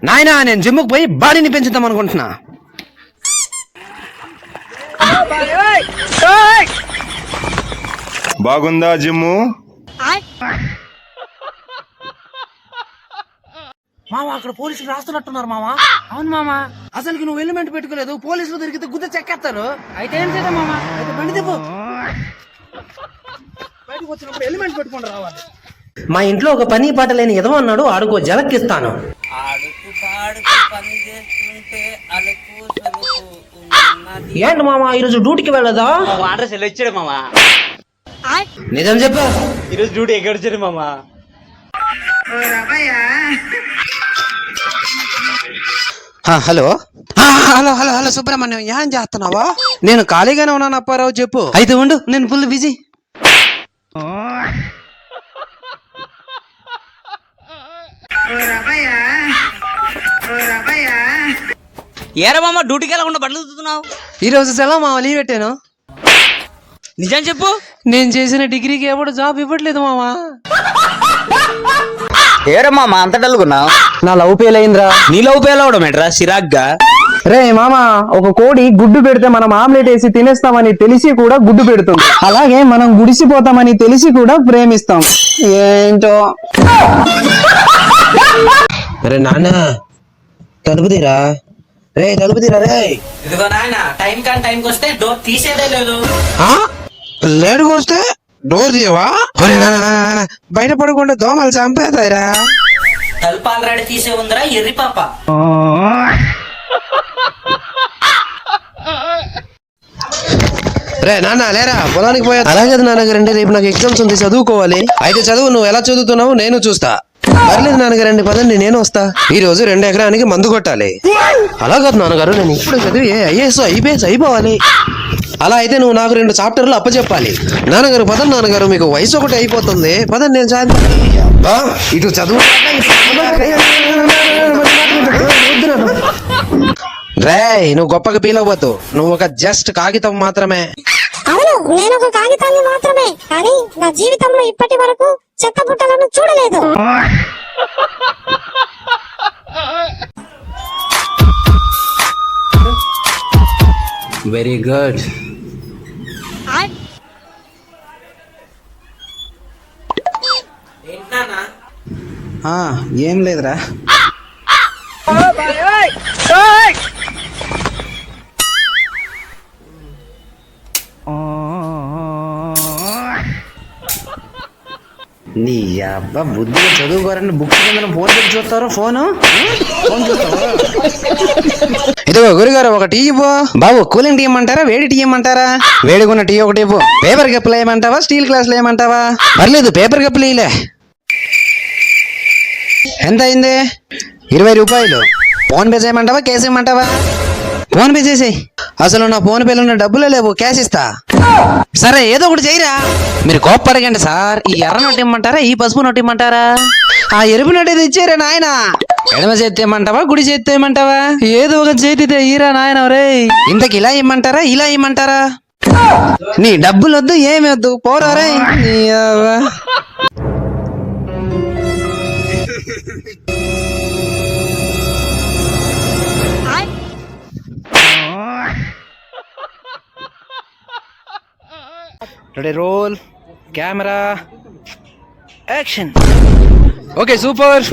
నాయనా నేను జిమ్ముకు పోయి బాడీని పెంచుదాం అనుకుంటున్నా. బాగుందా జిమ్ము? మామ అక్కడ పోలీసులు రాస్తున్నట్టున్నారు మామ. అవును మామ, అసలుకి నువ్వు హెల్మెట్ పెట్టుకోలేదు, పోలీసులు దొరికితే గుద్ద చెక్కేస్తారు. అయితే ఏం చేద్దాం మామ? అయితే బండి తిప్పు. బయటకు వచ్చినప్పుడు హెల్మెట్ పెట్టుకొని రావాలి. మా ఇంట్లో ఒక పని పాట లేని ఎదవ అన్నాడు, ఆడుకో జలక్కిస్తాను. ఏంటి మామ ఈరోజు డ్యూటీకి వెళ్ళదా? అడ్రస్ ఎలా ఇచ్చాడు మామా? నిజం చెప్పా, ఈరోజు డ్యూటీ ఎక్కడ వచ్చాడు మామా? Hello hello hello hello Subrahmanyam, ఏం చేస్తున్నావా? నేను ఖాళీగానే ఉన్నాను అప్పారావు, చెప్పు. అయితే ఉండు, నేను ఫుల్ బిజీ. ఏరా మామ డ్యూటీకి వెళ్ళకుండా బట్టలు ఉతుకుతున్నావు? ఈ రోజు సెలవు మామ, లీవ్ పెట్టాను. నిజం చెప్పు. నేను చేసిన డిగ్రీకి ఎవడు జాబ్ ఇవ్వట్లేదు మామా. ఏరా మామ అంత డల్గున్నావు? నా లవ్ ఫెయిల్ అయిందిరా. నీ లవ్ పేలవడం ఏంట్రా సిరాగ్గా? రే మామా, ఒక కోడి గుడ్డు పెడితే మనం ఆమ్లెట్ వేసి తినేస్తామని తెలిసి కూడా గుడ్డు పెడుతుంది. అలాగే మనం గుడిసిపోతామని తెలిసి కూడా ప్రేమిస్తాం. ఏంటో. రే నాన్న తలుపు తీరా. రే తలుపు తీరా. రే ఇదిగో నాయన, టైం కానీ టైంకి వస్తే డోర్ తీసేదే లేదు. లేటుగా వస్తే డోర్ తీయవా? బయట పడకుండా దోమలు చంపేతాయిరా. తలుపు ఆల్రెడీ తీసే ఉందిరా ఎర్రి పాప. రే నాన్న లేరా, పొలానికి పోయా. అలాగే నాన్నగారండి, రేపు నాకు ఎగ్జామ్స్ ఉంది, చదువుకోవాలి. అయితే చదువు, నువ్వు ఎలా చదువుతున్నావు నేను చూస్తా. పర్లేదు నాన్నగారండి, పదండి నేను వస్తా. ఈ రోజు 2 ఎకరానికి మందు కొట్టాలి. అలా కాదు నాన్నగారు, నేను ఇప్పుడు చదివి ఐఏఎస్ ఐపీఎస్ అయిపోవాలి. అలా అయితే నువ్వు నాకు 2 చాప్టర్లు అప్పచెప్పాలి. నాన్నగారు పదండి నాన్నగారు, మీకు వయసు ఒకటి అయిపోతుంది, పదండి నేను చదువు. ఇటు చదువు. రే నువ్వు గొప్పగా ఫీల్ అవ్వద్దు, నువ్వు ఒక జస్ట్ కాగితం మాత్రమే. అవును, నేను ఒక కాగితాన్ని మాత్రమే, కానీ నా జీవితంలో ఇప్పటి వరకు చెత్త బుట్టలను చూడలేదు. Very good. ఏం లేదురా. నీ అబ్బా బుద్ధిగా చదువుకోరని బుక్ కింద ఫోన్ పెట్టి చూస్తారు. ఫోన్ చూస్తావా? ఇదిగో గురుగారు ఒక టీ ఇవ్వు. బాబు కూలింగ్ టీ ఇమ్మంటారా వేడి టీ ఇమ్మంటారా? వేడిగున్న టీ ఒకటి ఇవ్వు. పేపర్ కప్పులు వేయమంటావా స్టీల్ గ్లాసులు వేయమంటావా? పర్లేదు పేపర్ కప్పులు ఇలే. ఎంత అయింది? 20 రూపాయలు. ఫోన్ పే చేయమంటావా క్యాష్ ఇమ్మంటావా? ఫోన్ పే చేసేయి. అసలు నా ఫోన్ పేలో ఉన్న డబ్బులే లేవు, క్యాష్ ఇస్తా. సరే ఏదో ఒకటి చేయరా. మీరు కోప్పడకండి సార్. ఈ ఎర్ర నోటు ఇమ్మంటారా ఈ పసుపు నోటు ఇమ్మంటారా? ఆ ఎరుపు నోటు ఏది ఇచ్చారా నాయన? ఎడమ చేతి ఇమ్మంటావా కుడి చేతి ఇమ్మంటావా? ఏదో ఒక చేతితే ఈరా నాయన. రే ఇంతకి ఇలా ఇమ్మంటారా ఇలా ఇమ్మంటారా? నీ డబ్బులు వద్దు ఏమి వద్దు, పోరా రే. Ready roll camera action. Okay super.